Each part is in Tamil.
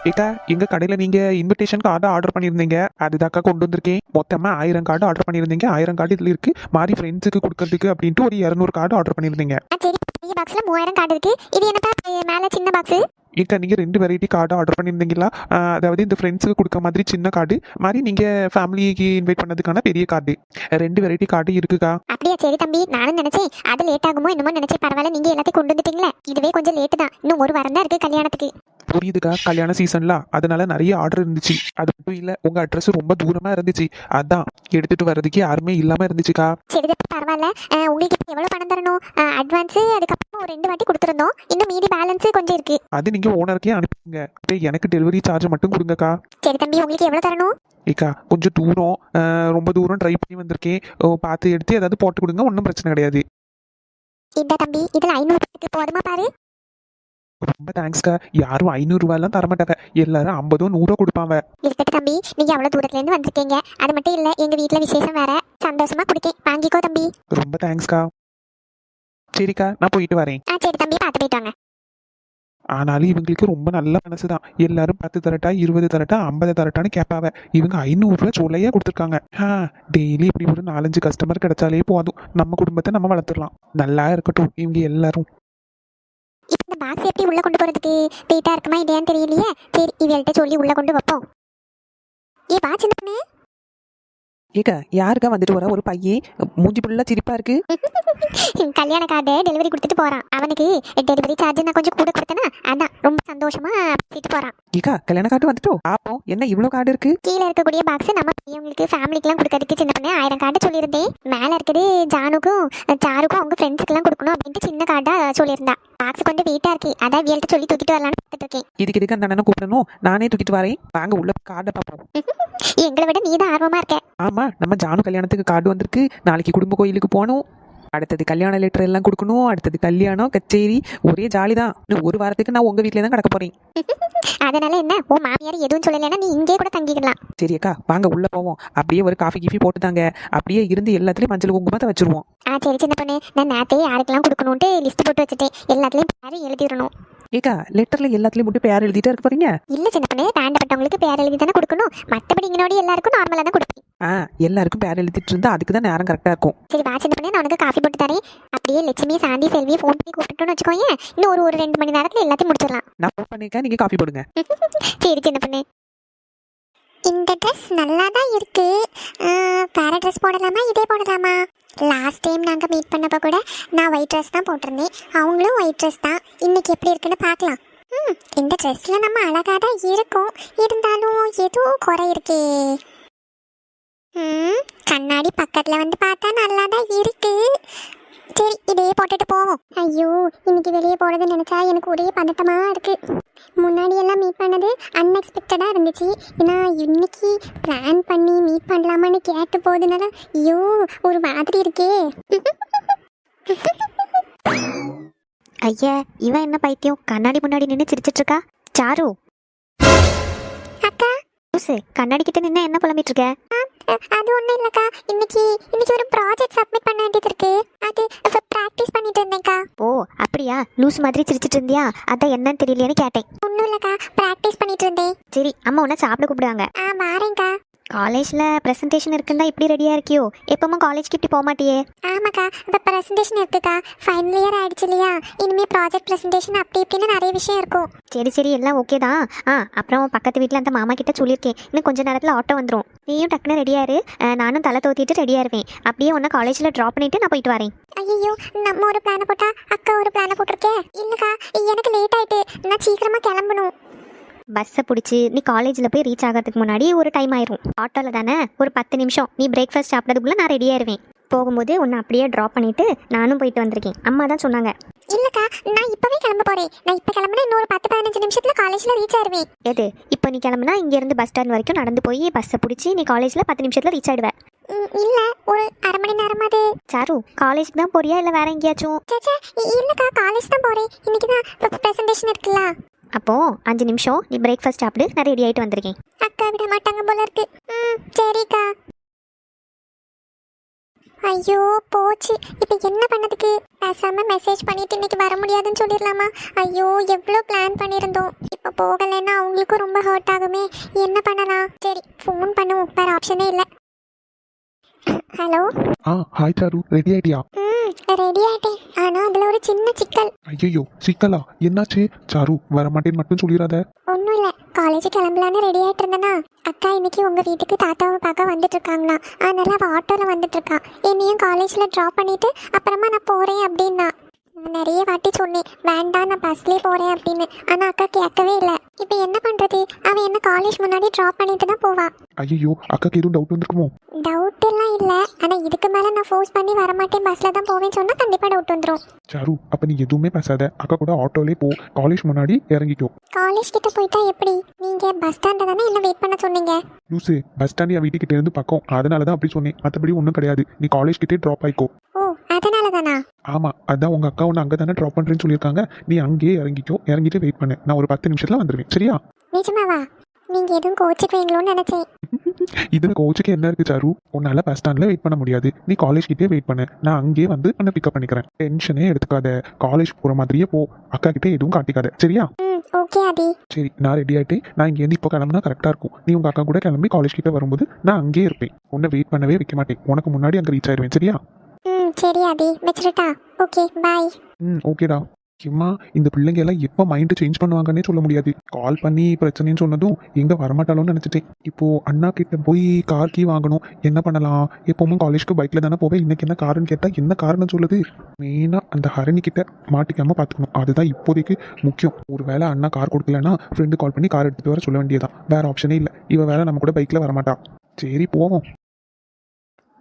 ஏக்கா எங்க கடையில நீங்க இன்விடேஷன் கார்டு ஆர்டர் பண்ணியிருந்தீங்க, அதுதாக்கா கொண்டு வந்திருக்கேன். மொத்தமா 1000 கார்டு ஆர்டர் பண்ணியிருந்தீங்க. 1000 கார்டு இதுல இருக்கு. மாதிரி ஃப்ரெண்ட்ஸுக்கு கொடுக்கறதுக்கு அப்படின்ட்டு ஒரு 200 கார்டு ஆர்டர் பண்ணியிருந்தீங்க. சரி, பெரிய பாக்ஸ்ல 3000 கார்டு இருக்கு. இது என்னப்பா மேல சின்ன பாக்ஸ்? ஏக்கா நீங்க 2 வெரைட்டி கார்டு ஆர்டர் பண்ணியிருந்தீங்களா? அதாவது இந்த ஃப்ரெண்ட்ஸுக்கு கொடுக்க மாதிரி சின்ன கார்டு, மாதிரி நீங்க ஃபேமிலிக்கு இன்வைட் பண்ணதுக்கான பெரிய கார்டு, 2 வெரைட்டி கார்டு இருக்குக்கா. அப்படியா? சரி தம்பி, நானும் நினைச்சேன் அது லேட் ஆகுமோ என்னமோ நினைச்சேன். பரவாயில்ல, நீங்க எல்லாத்தையும் கொண்டு வந்துட்டீங்களே. இதுவே கொஞ்சம் லேட்டு தான். இன்னும் ஒரு வாரம் தான் இருக்கு கல்யாணத்துக்கு. புரியுதுக்கா, கல்யாண சீசன்ல அதனால நிறைய ஆர்டர் இருந்துச்சு. அது மட்டும் இல்ல, உங்க அட்ரஸ் ரொம்ப தூரமா இருந்துச்சு, அதான் எடுத்துட்டு வர்றதுக்கு யாருமே இல்லாம இருந்துச்சுக்கா. சரி பரவாயில்ல. உங்களுக்கு இப்போ எவ்வளவு பணம் தரணும்? அட்வான்ஸ் அதுக்கப்புறம் ஒரு 2 வாட்டி கொடுத்துருந்தோம். இன்னும் மீதி பேலன்ஸ் கொஞ்சம் இருக்கு. அது நீங்க ஓனருக்கே அனுப்புங்க. எனக்கு டெலிவரி சார்ஜ் மட்டும் கொடுங்கக்கா. சரி தம்பி, உங்களுக்கு எவ்வளவு தரணும்? ஏக்கா கொஞ்சம் தூரம், ரொம்ப தூரம் ட்ரை பண்ணி வந்திருக்கேன். பார்த்து எடுத்து ஏதாவது போட்டு கொடுங்க, ஒன்றும் பிரச்சனை கிடையாது. இந்த தம்பி, இதுல 500 போதுமா பாரு. ரொம்ப தேங்க்ஸ்க்கா. யாரும் 500 ரூபாய்லாம் தரமாட்டாங்க, எல்லாரும் 50 100 கொடுப்பாங்க. இருக்கட்டும் தம்பி, நீங்க அவ்வளவு தூரத்துல இருந்து வந்திருக்கீங்க. அது மட்டும் இல்ல, எங்க வீட்டுல விசேஷம் வேற. சந்தோஷமா கொடுக்கேன், வாங்கிக்கோ தம்பி. ரொம்ப தேங்க்ஸ்க்கா. சரிக்கா, நான் போயிட்டு வரேன். சரி தம்பி, பார்த்து போயிட்டு வாங்க. ஆனாலும் இவங்களுக்கு ரொம்ப நல்ல மனசு தான். எல்லாரும் 10 தரட்டா, 20 தரட்டா, 50 தரட்டான்னு கேட்பாவ. இவங்க 500 ரூபாய் சொல்லையா கொடுத்துருக்காங்க. டெய்லி இப்படி ஒரு 4-5 கஸ்டமர் கிடைச்சாலே போதும், நம்ம குடும்பத்தை நம்ம வளர்த்துடலாம். நல்லா இருக்கட்டும் இவங்க எல்லாரும். இந்த பாக்ஸ் எப்படி உள்ள கொண்டு போறதுக்கு வெயிட்டா இருக்குமா இல்லையான்னு தெரியலையே. சரி, இவள்கிட்ட சொல்லி உள்ள கொண்டு வைப்போம். வா சின்ன பொண்ணு. ஏக்கா யாருக்கா வந்துட்டு வர ஒரு பையன் மூஞ்சி புள்ள சிரிப்பா இருக்கு. கல்யாண கார்டு டெலிவரி கொடுத்துட்டு போறான். அவனுக்கு டெலிவரி சார்ஜ் நான் கொஞ்சம் கூட கொடுத்தேன்னா அதான் ரொம்ப சந்தோஷமா பேசிட்டு போறான். ஏக்கா கல்யாண கார்டு வந்துட்டோம். பாப்போம் என்ன இவ்வளவு கார்டு இருக்கு. கீழே இருக்கக்கூடிய பாக்ஸ் நம்ம பெரியவங்களுக்கு ஃபேமிலிக்கு எல்லாம் கொடுக்கறதுக்கு சின்ன பண்ண 1000 கார்டு சொல்லியிருந்தேன். மேல இருக்குது ஜானுக்கும் சாருக்கும் அவங்க ஃப்ரெண்ட்ஸ்க்கு எல்லாம் கொடுக்கணும் அப்படின்ட்டு சின்ன கார்டா சொல்லியிருந்தா. பாக்ஸ் கொஞ்சம் வெயிட்டா இருக்கு, அதான் வியல்கிட்ட சொல்லி தூக்கிட்டு வரலான்னு பார்த்துட்டு இருக்கேன். இதுக்கு அந்த அண்ணனை கூப்பிடணும், நானே தூக்கிட்டு வரேன். வாங்க உள்ள கார்டை பார்ப்போம். எங்களை விட நீ தான் ஆர்வமா இருக்க. ஆமா, நம்ம ஜானு கல்யாணத்துக்கு கார்டு வந்திருக்கு. நாளைக்கு குடும்ப கோயிலுக்கு போகணும். அடுத்தது கல்யாண லெட்டர் எல்லாம் கொடுக்கணும். அடுத்தது கல்யாணம் கச்சேரி, ஒரே ஜாலி தான். இன்னும் ஒரு வாரத்துக்கு நான் உங்க வீட்டிலே தான் கிடக்க போறேன். அதனால என்ன, உன் மாமியார் எதுவும் சொல்லலைன்னா நீ இங்கே கூட தங்கிக்கலாம். சரி அக்கா, வாங்க உள்ள போவோம். அப்படியே ஒரு காஃபி கீஃபி போட்டுதாங்க. அப்படியே இருந்து எல்லாத்துலயும் மஞ்சள் குங்குமத்தை வச்சிருவோம். சரி சின்ன பொண்ணு, நான் நேரத்தையே யாருக்கெல்லாம் கொடுக்கணும்ட்டு லிஸ்ட் போட்டு வச்சுட்டேன். எல்லாத்துலயும் பேரும் எழுதிடணும். ஏக்கா லெட்டர்ல எல்லாத்துலயும் மட்டும் பேர் எழுதிட்டே இருக்க போறீங்க? இல்ல சின்ன பொண்ணு, வேண்டப்பட்டவங்களுக்கு பேர் எழுதி தானே கொடுக்கணும். மத்தபடி இங்கனோட எல்லாருக்கும் நார்மலா தான் கொடுப்பேன். எல்லாருக்கும் பேர் எழுதிட்டு இருந்தா அதுக்கு தான் நேரம் கரெக்டா இருக்கும். சரி வா சின்ன பொண்ணு, நான் உனக்கு காஃபி போட்டு தரேன். அப்படியே லட்சுமி சாந்தி செல்வி ஃபோன் பண்ணி கூப்பிட்டுன்னு வச்சுக்கோங்க. இன்னும் ஒரு 2 மணி நேரத்துல எல்லாத்தையும் முடிச்சிடலாம். நான் ஃபோன் பண்ணிருக்கேன், நீங்க காஃபி போடுங்க. சரி சின்ன பொண்ணு. இந்த ட்ரெஸ் நல்லா தான் இருக்கு. வேற ட்ரெஸ் போடலாமா இதே போடலாமா? லாஸ்ட் டைம் நாங்கள் மீட் பண்ணப்போ கூட நான் ஒயிட் ட்ரெஸ் தான் போட்டிருந்தேன், அவங்களும் ஒயிட் ட்ரெஸ் தான். இன்னைக்கு எப்படி இருக்குன்னு பார்க்கலாம். இந்த ட்ரெஸ்ல நம்ம அழகாக தான் இருக்கும், இருந்தாலும் ஏதோ குறை இருக்கே. கண்ணாடி பக்கத்தில் வந்து பார்த்தா நல்லா தான் இருக்கு. சரி, இதே போட்டுட்டு போவோம். ஐயோ, இன்னைக்கு வெளியே போகிறதுன்னு நினச்சா எனக்கு ஒரே பதட்டமாக இருக்கு. முன்னாடி எல்லாம் மீட் பண்ணது அன்எக்ஸ்பெக்டடாக இருந்துச்சு. ஏன்னா இன்னைக்கு பிளான் பண்ணி மீட் பண்ணலாமான்னு கேட்டு போகுதுனால ஐயோ ஒரு மாதிரி இருக்கே. ஐயா, இவன் என்ன பைத்தியம் கண்ணாடி முன்னாடி நின்று சிரிச்சிட்டு இருக்கா? சாரு அக்கா, கண்ணாடி கிட்ட நின்று என்ன புலம்பிட்டு இருக்க? அது ஒன்றும் இல்லைக்கா, இன்னைக்கு ஒரு ப்ராஜெக்ட் சப்மிட் பண்ண வேண்டியது இருக்கு, அது ப்ராக்டிஸ் பண்ணிட்டு இருந்தேன்க்கா. ஓ அப்படியா, லூஸ் மாதிரி சிரிச்சிட்டு இருந்தியா? அதான் என்னன்னு தெரியலையான்னு கேட்டேன். ஒன்றும் இல்லைக்கா, ப்ராக்டிஸ் பண்ணிட்டு இருந்தேன். சரி, அம்மா உன்னை சாப்பிட கூப்பிடுவாங்க. வாரேன்க்கா. காலேஜில் ப்ரெசன்டேஷன் இருக்குன்னு தான் இப்படி ரெடியாக இருக்கியோ? எப்போமா காலேஜ்க்கு இப்படி போக மாட்டியே? ஆமாக்கா, இப்போ ப்ரெசன்டேஷன் இருக்குக்கா. ஃபைனல் இயர் ஆயிடுச்சு இல்லையா, இனிமேல் ப்ராஜெக்ட் ப்ரெசன்டேஷன் அப்படி இப்படின்னு நிறைய விஷயம் இருக்கும். சரி எல்லாம் ஓகே தான். அப்புறம் பக்கத்து வீட்டில் அந்த மாமா கிட்ட சொல்லியிருக்கேன், இன்னும் கொஞ்சம் நேரத்தில் ஆட்டோ வந்துடும். நீயும் டக்குன்னு ரெடியாரு, நானும் தலை தோத்திட்டு ரெடியாக இருவேன். அப்படியே ஒன்று காலேஜில் ட்ராப் பண்ணிட்டு நான் போயிட்டு வரேன். ஐயோ, நம்ம ஒரு பிளானை போட்டா அக்கா ஒரு பிளானை போட்டிருக்கேன். இல்லைக்கா, எனக்கு லேட் ஆயிட்டு, நான் சீக்கிரமாக கிளம்பணும். பஸ்ஸை பிடிச்சி நீ காலேஜில் போய் ரீச் ஆகிறதுக்கு முன்னாடி ஒரு டைம் ஆயிரும். ஆட்டோவில் தானே, ஒரு 10 நிமிஷம் நீ பிரேக்ஃபாஸ்ட் சாப்பிட்றதுக்குள்ளே நான் ரெடியாயிருவேன். போகும்போது உன்னை அப்படியே ட்ராப் பண்ணிவிட்டு நானும் போயிட்டு வந்திருக்கேன். அம்மா தான் சொன்னாங்க. இல்லைக்கா, நான் இப்போவே கிளம்ப போகிறேன். நான் இப்போ கிளம்புனா இன்னொரு 10-15 நிமிஷத்தில் காலேஜில் ரீச் ஆயிடுவேன். எது, இப்போ நீ கிளம்புனா இங்கேருந்து பஸ் ஸ்டாண்ட் வரைக்கும் நடந்து போய் பஸ்ஸை பிடிச்சி நீ காலேஜில் 10 நிமிஷத்தில் ரீச் ஆயிடுவேன். இல்லை, ஒரு அரை மணி நேரமாவது. சாரு, காலேஜுக்கு தான் போறியா இல்லை வேற எங்கேயாச்சும்? இல்லைக்கா, காலேஜ் தான் போகிறேன். இன்னைக்கு தான் ப்ரெசன்டேஷன் இருக்குல்ல. அப்போ 5 நிமிஷம் நீ பிரேக்ஃபாஸ்ட் சாப்பிடு, நான் ரெடி ஆகிட்டு வந்திருக்கேன். அக்கா விட மாட்டாங்க போல இருக்கு. சரிக்கா. ஐயோ போச்சு, இப்போ என்ன பண்ணதுக்கு? பேசாம மெசேஜ் பண்ணிட்டு இன்னைக்கு வர முடியாதுன்னு சொல்லிடலாமா? ஐயோ எவ்வளோ பிளான் பண்ணியிருந்தோம், இப்போ போகலைன்னா அவங்களுக்கும் ரொம்ப ஹர்ட் ஆகுமே. என்ன பண்ணலாம்? சரி ஃபோன் பண்ணுவோம், வேற ஆப்ஷனே இல்லை. ஹலோ. ஹாய் சாரு, ரெடி ஆயிட்டியா? ரெடி ஆயிட்டேன், ஆனா அதுல ஒரு சின்ன சிக்கல். ஐயோ சிக்கலா? என்னாச்சு? சாரு வரமாட்டேன்னு மட்டும் சொல்லிடாத. ஒன்றும் இல்லை, காலேஜ் கிளம்பலான்னு ரெடி ஆகிட்டு இருந்தேனா, அக்கா இன்னைக்கு உங்கள் வீட்டுக்கு தாத்தாவை பார்க்க வந்துட்டு இருக்காங்களா, அதனால அவள் ஆட்டோவில் வந்துட்டு இருக்கா. என்னையும் காலேஜில் ட்ராப் பண்ணிட்டு அப்புறமா நான் போகிறேன் அப்படின்னா. நான் நிறைய வாட்டி சொன்னேன் வேண்டாம் நான் பஸ்லேயே போகிறேன் அப்படின்னு, ஆனால் அக்கா கேட்கவே இல்லை. இப்போ என்ன பண்ணுறது? அவள் என்ன காலேஜ் முன்னாடி ட்ராப் பண்ணிட்டு தான் போவா. ஐயோ அக்காக்கு எதுவும் டவுட் வந்துருக்குமோ? டவுட் எல்லாம் இல்லை, ஆனால் இதுக்கு மேலே நான் ஃபோர்ஸ் பண்ணி வரமாட்டேன் பஸ்ஸில் தான் போவேன்னு சொன்னால் கண்டிப்பாக டவுட் வந்துடும். சாரு அப்ப நீ எதுவுமே பேசாத, அக்கா கூட ஆட்டோலே போ, காலேஜ் முன்னாடி இறங்கிக்கோ. காலேஜ் கிட்ட போயிட்டா எப்படி? நீங்கள் பஸ் ஸ்டாண்டில் தானே என்ன வெயிட் பண்ண சொன்னீங்க. லூசு, பஸ் ஸ்டாண்ட் என் வீட்டுக்கிட்ட இருந்து பக்கம், அதனால தான் அப்படி சொன்னேன், மற்றபடி ஒன்றும் கிடையாது. நீ காலேஜ் கிட்டே ட்ராப் ஆயிக்கோ. ஓ அதனால தானா? ஆமா, அதான் உங்க அக்கா ஒன்று அங்கே தானே ட்ராப் பண்ணுறேன்னு சொல்லியிருக்காங்க. நீ அங்கேயே இறங்கிக்கோ, இறங்கிட்டு வெயிட் பண்ணு, நான் ஒரு 10 நிமிஷத்துல வந்துடுவேன், சரியா? நிஜமாவா? நீங்கள் எதுவும் கோச்சிக்குவீங்களோன்னு நினச்சேன். இதுல கோச்சுக்கு என்ன இருக்கு சாரு? உன்னால பஸ் ஸ்டாண்ட்ல வெயிட் பண்ண முடியாது, நீ காலேஜ் கிட்டே வெயிட் பண்ணு, நான் அங்கேயே வந்து உன்னை பிக்கப் பண்ணிக்கிறேன். டென்ஷனே எடுத்துக்காத, காலேஜ் போற மாதிரியே போ, அக்கா கிட்டே எதுவும் காட்டிக்காத, சரியா? ஓகே ஆதி. சரி நான் ரெடி ஆயிட்டேன், நான் இங்கேருந்து இப்போ கிளம்புனா கரெக்டாக இருக்கும். நீ உங்கள் அக்கா கூட கிளம்பி காலேஜ் கிட்ட வரும்போது நான் அங்கேயே இருப்பேன், உன்னை வெயிட் பண்ணவே வைக்க மாட்டேன், உனக்கு முன்னாடி அங்கே ரீச் ஆயிடுவேன், சரியா? சரி ஆதி, வச்சிருட்டா? Okay bye. ஓகேடா. சும்மா இந்த பிள்ளைங்க எல்லாம் எப்போ மைண்டு சேஞ்ச் பண்ணுவாங்கன்னே சொல்ல முடியாது. கால் பண்ணி பிரச்சனைன்னு சொன்னதும் எங்கே வரமாட்டாளோன்னு நினச்சிட்டேன். இப்போது அண்ணா கிட்ட போய் கார் கீ வாங்கணும், என்ன பண்ணலாம்? எப்போவும் காலேஜ்க்கு பைக்கில் தானே போவேன், இன்னைக்கு என்ன காருன்னு கேட்டால் என்ன காரணம் சொல்லுது? மெயினாக அந்த ஹரணி கிட்ட மாட்டிக்காமல் பார்த்துக்கணும், அதுதான் இப்போதைக்கு முக்கியம். ஒரு வேளை அண்ணா கார் கொடுக்கலன்னா ஃப்ரெண்டு கால் பண்ணி கார் எடுத்துகிட்டு வர சொல்ல வேண்டியதான், வேறு ஆப்ஷனே இல்லை. இவன் வேலை நம்ம கூட பைக்கில் வரமாட்டா. சரி போவோம்.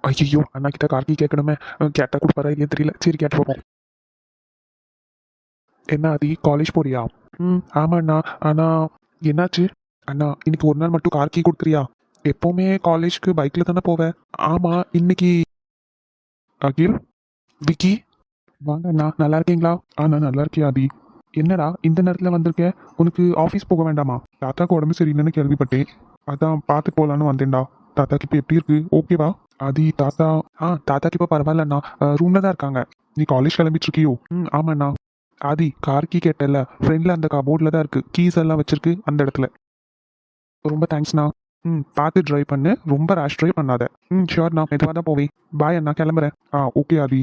ஐயோ அண்ணா கிட்ட கார் கீ கேட்கணுமே, கேட்டால் கொடுப்பாரா இல்லையா தெரியல. சரி கேட்டு போவோம். என்ன ஆதி, காலேஜ் போறியா? ஆமாண்ணா. ஆனால் என்னாச்சு? அண்ணா இன்னைக்கு ஒரு நாள் மட்டும் கார் கீ கொடுக்குறியா? எப்போவுமே காலேஜ்க்கு பைக்கில் தானே போவேன். ஆமாம் இன்னைக்கு. அகில், விக்கி, வாங்க அண்ணா, நல்லா இருக்கீங்களா? நான் நல்லா இருக்கேன் ஆதி. என்னடா இந்த நேரத்தில் வந்திருக்கேன், உனக்கு ஆஃபீஸ் போக வேண்டாமா? தாத்தாக்கு உடம்பு சரியில்லைன்னு கேள்விப்பட்டேன், அதான் பார்த்து போகலான்னு வந்தேன்டா. தாத்தாக்கு இப்போ எப்படி இருக்கு, ஓகேவா? ஆதி தாத்தா தாத்தாக்கு இப்போ பரவாயில்லண்ணா, ரூமில் தான் இருக்காங்க. நீ காலேஜ் கிளம்பிட்டு இருக்கியோ? ஆமாண்ணா. ஆதி கார் கீ கேட்டல, ஃப்ரெண்டில் அந்த கபோர்டில் தான் இருக்குது, கீஸ் எல்லாம் வச்சிருக்கு அந்த இடத்துல. ரொம்ப தேங்க்ஸ்ண்ணா. பார்த்து ட்ரைவ் பண்ணு, ரொம்ப ரேஷ் ட்ரைவ் பண்ணாத. ஷியோர்ண்ணா, மெதுவாக தான் போவேன். பாய் அண்ணா, கிளம்புறேன். ஓகே ஆதி.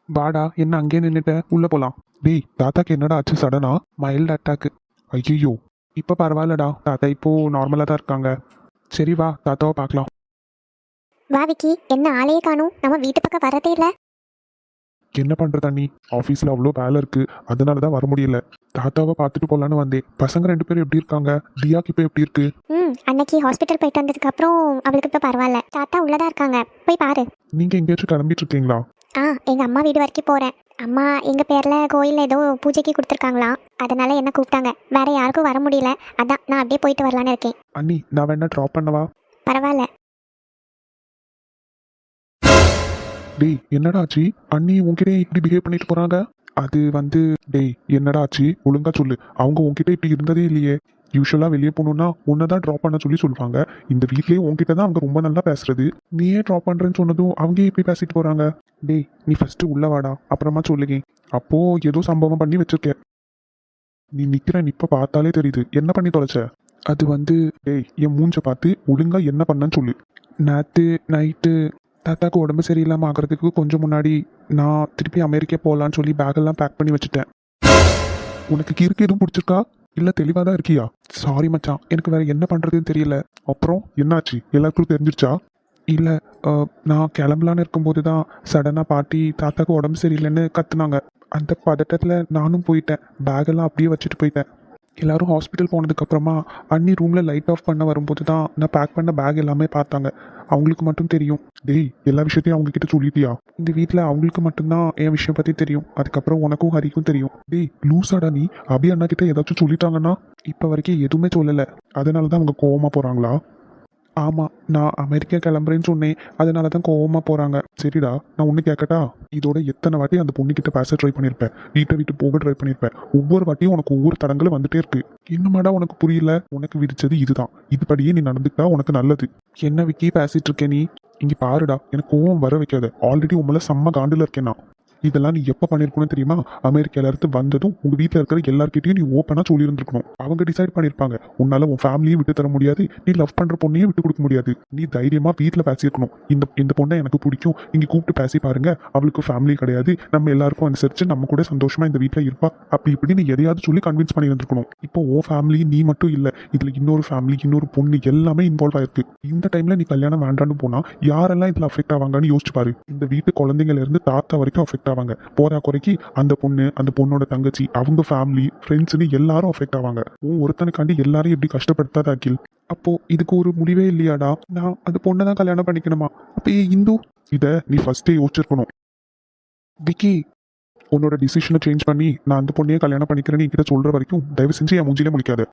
வாடா, என்ன அங்கேயே நின்றுட்ட, உள்ளே போகலாம். டேய் தாத்தாக்கு என்னடா ஆச்சு சடனா? Mild attack. ஐயோ இப்போ பரவாயில்லடா, தாத்தா இப்போது நார்மலாக தான் இருக்காங்க. சரி வா தாத்தாவை பார்க்கலாம். வா விக்கி, என்ன ஆளையே காணும், நம்ம வீட்டு பக்கம் வரதே இல்லை. என்ன பண்ணுறது அண்ணி, ஆஃபீஸில் அவ்வளோ வேலை இருக்குது, அதனால தான் வர முடியல. தாத்தாவை பார்த்துட்டு போகலான்னு வந்தேன். பசங்க 2 பேரும் எப்படி இருக்காங்க? தியாக்கு இப்போ எப்படி இருக்கு? அன்னைக்கு ஹாஸ்பிட்டல் போயிட்டு வந்ததுக்கு அப்புறம் அவளுக்கு இப்போ பரவாயில்ல, தாத்தா உள்ளதா இருக்காங்க, போய் பாரு. நீங்கள் எங்கேயாச்சும் கிளம்பிட்டு இருக்கீங்களா? எங்கள் அம்மா வீடு வரைக்கும் போகிறேன். அம்மா எங்கள் பேரில் கோயிலில் ஏதோ பூஜைக்கு கொடுத்துருக்காங்களாம், அதனால என்ன கூப்பிட்டாங்க, வேற யாருக்கும் வர முடியல, அதான் நான் அப்படியே போயிட்டு வரலான்னு இருக்கேன். அண்ணி நான் வேணா ட்ராப் பண்ணவா? பரவாயில்ல. டேய் என்னடா ஆச்சு? அண்ணி உங்ககிட்ட இப்படி பிஹேவ் பண்ணிட்டு போகிறாங்க. அது வந்து டேய் என்னடா ஆச்சு, ஒழுங்கா சொல்லு. அவங்க உங்ககிட்ட இப்படி இருந்ததே இல்லையே. யூஸ்வலாக வெளியே போகணுன்னா உன்னை தான் ட்ராப் பண்ண சொல்லுவாங்க. இந்த வீட்லேயே உங்ககிட்ட தான் அவங்க ரொம்ப நல்லா பேசுறது. நீயே ட்ராப் பண்ணுறேன்னு சொன்னதும் அவங்க எப்படி பேசிட்டு போகிறாங்க? டேய் நீ ஃபஸ்ட்டு உள்ள வாடா, அப்புறமா சொல்லுங்க. அப்போது ஏதோ சம்பவம் பண்ணி வச்சிருக்க. நீ நிற்கிற நிப்ப பார்த்தாலே தெரியுது, என்ன பண்ணி தொலைச்ச? அது வந்து டேய் என் மூஞ்ச பார்த்து ஒழுங்கா என்ன பண்ணன்னு சொல்லு. நேற்று நைட்டு தாத்தாக்கு உடம்பு சரியில்லாமல் ஆகிறதுக்கு கொஞ்சம் முன்னாடி நான் திருப்பி அமெரிக்கா போகலான்னு சொல்லி பேக்கெல்லாம் பேக் பண்ணி வச்சுட்டேன். உனக்கு கிறுக்கு எதுவும் பிடிச்சிருக்கா இல்லை தெளிவாக தான் இருக்கியா? சாரி மச்சான், எனக்கு வேற என்ன பண்ணுறதுன்னு தெரியல. அப்புறம் என்னாச்சு, எல்லாருக்கும் தெரிஞ்சிருச்சா? இல்லை நான் கிளம்பலான்னு இருக்கும்போது தான் சடனாக பாட்டி தாத்தாக்கு உடம்பு சரியில்லைன்னு கத்துனாங்க. அந்த பதட்டத்தில் நானும் போயிட்டேன், பேக்கெல்லாம் அப்படியே வச்சுட்டு போயிட்டேன். எல்லாரும் ஹாஸ்பிட்டல் போனதுக்கப்புறமா அண்ணி ரூமில் லைட் ஆஃப் பண்ண வரும்போது தான் நான் பேக் பண்ண பேக் எல்லாமே பார்த்தாங்க. அவங்களுக்கு மட்டும் தெரியும். டேய் எல்லா விஷயத்தையும் அவங்கக்கிட்ட சொல்லிட்டியா? இந்த வீட்டில் அவங்களுக்கு மட்டும்தான் என் விஷயம் பற்றி தெரியும், அதுக்கப்புறம் உனக்கும் ஹரிக்கும் தெரியும். டேய் லூசாடா நீ, அபி அண்ணா கிட்ட ஏதாச்சும் சொல்லிட்டாங்கன்னா? இப்போ வரைக்கும் எதுவுமே சொல்லலை, அதனால தான் அவங்க கோவமாக போகிறாங்களா? ஆமாம், நான் அமெரிக்கா கிளம்புறேன்னு சொன்னேன், அதனால தான் கோவமாக போகிறாங்க. சரிடா நான் ஒன்று கேட்கட்டா? இதோட எத்தனை வாட்டி அந்த பொண்ணுக்கிட்ட பேச ட்ரை பண்ணியிருப்பேன், வீட்டை விட்டு போக ட்ரை பண்ணியிருப்பேன். ஒவ்வொரு வாட்டியும் உனக்கு ஒவ்வொரு தடங்களும் வந்துட்டே இருக்கு. இன்னுமாடா உனக்கு புரியல? உனக்கு விதிச்சது இதுதான், இதுபடியே நீ நடந்துக்கிட்டா உனக்கு நல்லது. என்ன விக்கி பேசிட்டு இருக்க நீ? இங்க பாருடா, எனக்கு கோவம் வர வைக்காத. ஆல்ரெடி உங்களை செம்ம காண்டுல இருக்கேன் நான். இதெல்லாம் நீ எப்போ பண்ணியிருக்கணும் தெரியுமா? அமெரிக்கால இருந்து வந்ததும் உங்க வீட்டில் இருக்கிற எல்லார்கிட்டையும் நீ ஓப்பனாக சொல்லியிருந்திருக்கணும். அவங்க டிசைட் பண்ணியிருப்பாங்க. உன்னால உன் ஃபேமிலியும் விட்டு தர முடியாது, நீ லவ் பண்ற பொண்ணையும் விட்டு கொடுக்க முடியாது. நீ தைரியமா வீட்டில் பேசியிருக்கணும். இந்த பொண்ணை எனக்கு பிடிக்கும், இங்க கூப்பிட்டு பேசி பாருங்க, அவளுக்கு ஃபேமிலி கிடையாது, நம்ம எல்லாருக்கும் அனுசரிச்சு நம்ம கூட சந்தோஷமா இந்த வீட்டில் இருப்பா, அப்படி இப்படி நீ எதையாவது சொல்லி கன்வின்ஸ் பண்ணி இருந்திருக்கணும். இப்போ உன் ஃபேமிலி நீ மட்டும் இல்லை, இதுல இன்னொரு ஃபேமிலி, இன்னொரு பொண்ணு எல்லாமே இன்வால்வ் ஆயிருக்கு. இந்த டைம்ல நீ கல்யாணம் வேண்டான்னு போனா யாரெல்லாம் இதுல அஃபெக்ட் ஆவாங்கன்னு யோசிச்சு பாரு. இந்த வீட்டு குழந்தைங்கள இருந்து தாத்தா வரைக்கும் அஃபெக்ட் ஆவாங்க. போதா குறைக்கு அந்த பொண்ணு, அந்த பொண்ணோட தங்கச்சி, அவங்க ஃபேமிலி, ஃப்ரெண்ட்ஸ்னு எல்லாரும் அஃபெக்ட் ஆவாங்க. ஒருத்தனுக்காண்டி எல்லாரையும் எப்படி கஷ்டப்படுத்தாத அகில். அப்போ இதுக்கு ஒரு முடிவே இல்லையாடா? நான் அந்த பொண்ணை தான் கல்யாணம் பண்ணிக்கணுமா? அப்ப இந்து இத நீ ஃபர்ஸ்டே யோசிச்சிருக்கணும். விக்கி, உன்னோட டிசிஷனை சேஞ்ச் பண்ணி நான் அந்த பொண்ணையே கல்யாணம் பண்ணிக்கிறேன்னு என்கிட்ட சொல்ற வரைக்கும் தயவு செஞ்சு என் மூஞ்சிலே முழிக்காத.